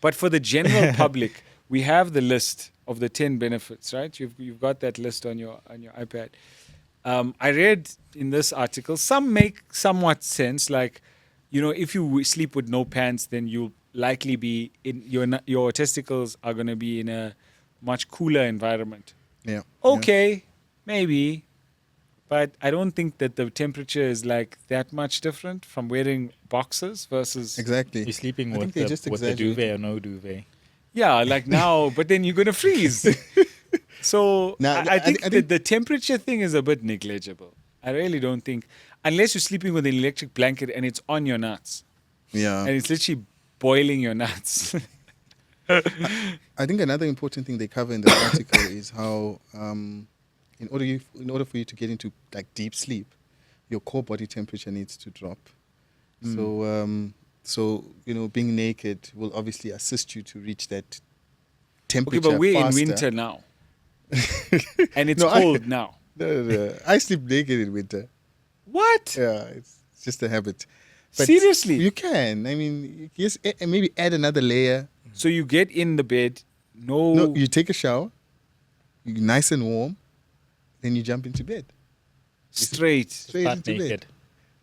But for the general public, we have the list of the 10 benefits, right? You've got that list on your iPad. I read in this article, some make somewhat sense. Like, if you sleep with no pants, then you'll likely be in your testicles are going to be in a much cooler environment. Yeah. Okay, maybe. But I don't think that the temperature is like that much different from wearing boxers versus... Exactly. You're sleeping I think with they the, just with the exaggerate duvet or no duvet. Yeah, like now, but then you're going to freeze. So Now, I think that the temperature thing is a bit negligible. I really don't think, unless you're sleeping with an electric blanket and it's on your nuts. Yeah. And it's literally boiling your nuts. I think another important thing they cover in the article is how in order for you to get into like deep sleep, your core body temperature needs to drop. So being naked will obviously assist you to reach that temperature. Okay, but we're faster. in winter now. And it's cold now. No. I sleep naked in winter. What? Yeah, it's just a habit. But Seriously? You can. I mean, yes, maybe add another layer. So you get in the bed, No, you take a shower, you're nice and warm, then you jump into bed. straight, Butt into naked.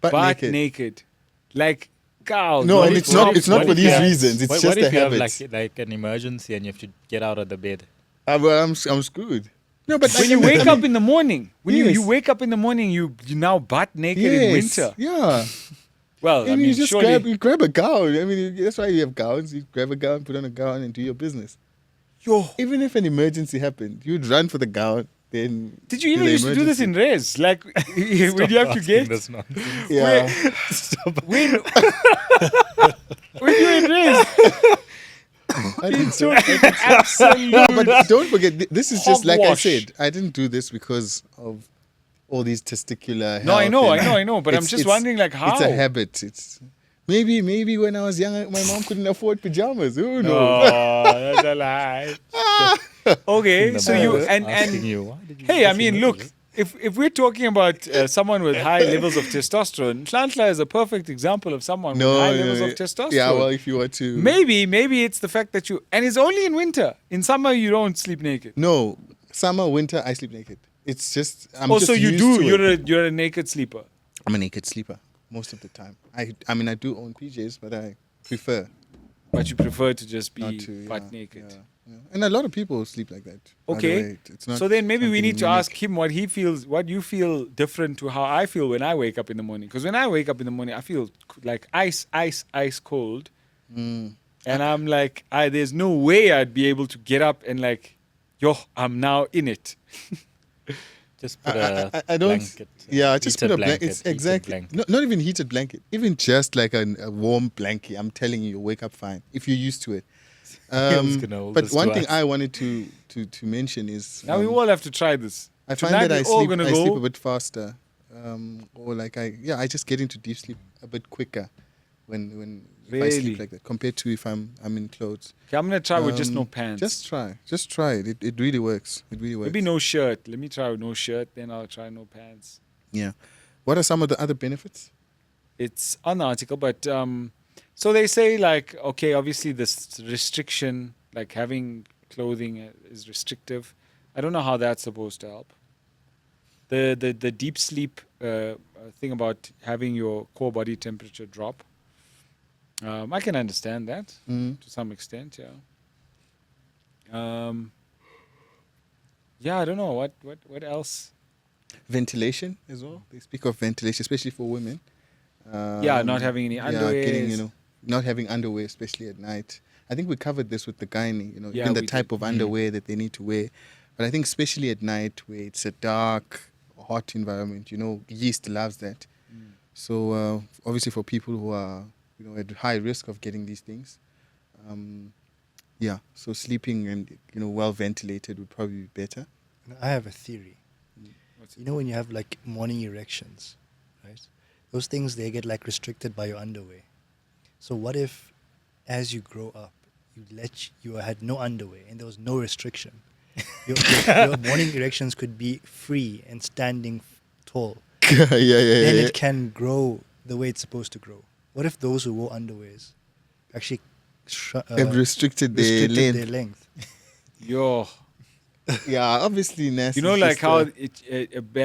bed. Butt naked. like cow. No, and it's not for what these if you have- reasons. It's what just if a you have habit. like an emergency and you have to get out of the bed? Well, I'm screwed. No, but When you wake up in the morning, when Yes. you wake up in the morning, you now butt naked in yes, winter. yeah. Well, I mean, you just surely grab a gown. I mean, that's why you have gowns. You grab a gown, put on a gown, and do your business. Even if an emergency happened, you'd run for the gown. Then Did you even used to do this in res? Like when you have to get This nonsense. Yeah. when you're in res, I think so. absolute. But don't forget, this is just like I Hogwash. said. I didn't do this because of all these testicular. No, I health know, and- I know. But I'm just wondering, like, how? It's a habit. It's maybe when I was young, my mom couldn't afford pajamas. Who knows? No, that's a lie. Okay, so you Asking and you, why did you hey, I get mean, in look, the- if we're talking about someone with high levels of testosterone, Nhlanhla is a perfect example of someone with high levels of testosterone. Yeah, well, if you were to Maybe it's the fact that and it's only in winter. In summer, you don't sleep naked. no summer, winter, I sleep naked. It's just I'm Also, just you used do. to it. You're a naked sleeper. I'm a naked sleeper most of the time. I mean I do own PJs, but I prefer But you prefer to just be not to. butt yeah, naked. yeah. And a lot of people sleep like that. by the Okay. way. It's not So then maybe we something need to unique. ask him what he feels, what you feel different to how I feel when I wake up in the morning. Because when I wake up in the morning, I feel like ice cold. Mm. And I'm like, there's no way I'd be able to get up and like, I'm now in it. Just put a I don't. blanket. Yeah, just put heated a blanket. It's heated exactly. blanket. Not even heated blanket. Even just like a warm blanket. I'm telling you, you'll wake up fine if you're used to it. Who's gonna hold But this one to thing us? I wanted to mention is Now we all have to try this. I find Tonight that I we're all sleep gonna I sleep go. a bit faster, or like I just get into deep sleep a bit quicker when if I Really? sleep like that compared to if I'm in clothes. Okay, I'm gonna try with just no Um, pants. Just try it. It really works. It really works. Maybe no shirt. Let me try with no shirt, then I'll try no pants. Yeah. What are some of the other benefits? It's on the article, but so they say like, okay, obviously this restriction, like having clothing is restrictive. I don't know how that's supposed to help. The deep sleep thing about having your core body temperature drop. I can understand that to some extent, yeah. Yeah, I don't know what else. Ventilation as well. They speak of ventilation, especially for women. Yeah, not having any underwears. Not having underwear, especially at night. I think we covered this with the gynae, Yeah, even the we type did. of underwear that they need to wear. But I think especially at night where it's a dark, hot environment, yeast loves that. So obviously for people who are, at high risk of getting these things, so sleeping and, well ventilated would probably be better. I have a theory. When you have like morning erections, right? Those things, they get like restricted by your underwear. So what if as you grow up, you had no underwear and there was no restriction? Your morning erections could be free and standing tall. yeah. Then it can grow the way it's supposed to grow. What if those who wore underwears actually Have restricted their length. their length. Yo, Yeah, obviously, Nassim. you know, like how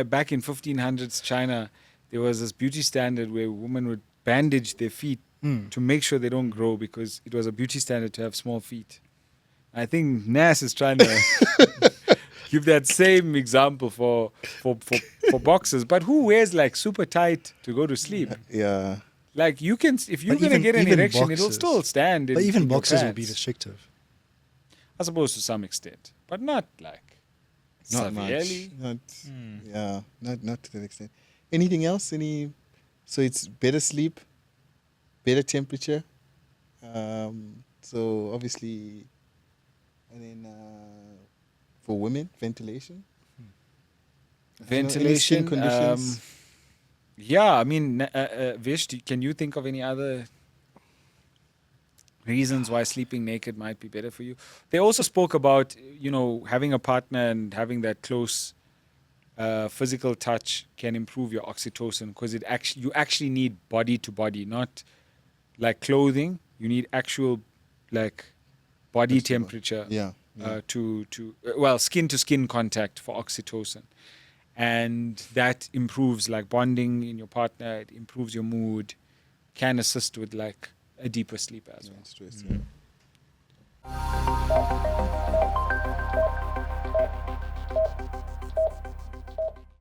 back in 1500s China, there was this beauty standard where women would bandage their feet Mm. to make sure they don't grow because it was a beauty standard to have small feet. I think Nas is trying to give that same example for boxers. But who wears like super tight to go to sleep? Yeah. Like you can, if you're But gonna get an even erection, it'll boxers- still stand. But even in your boxers will be pants. restrictive. I suppose to some extent, but not like Not much. severely. Not, yeah, not to that extent. Anything else? So it's better sleep, better temperature. So obviously, and then for women, ventilation. Any skin Ventilation. conditions? Yeah, I mean, Vish, can you think of any other reasons why sleeping naked might be better for you? They also spoke about, having a partner and having that close physical touch can improve your oxytocin because you actually need body to body, not like clothing. You need actual like body That's the one. temperature Yeah. yeah. skin to skin contact for oxytocin. And that improves like bonding in your partner, it improves your mood, can assist with like a deeper sleep as well. Stress, yeah.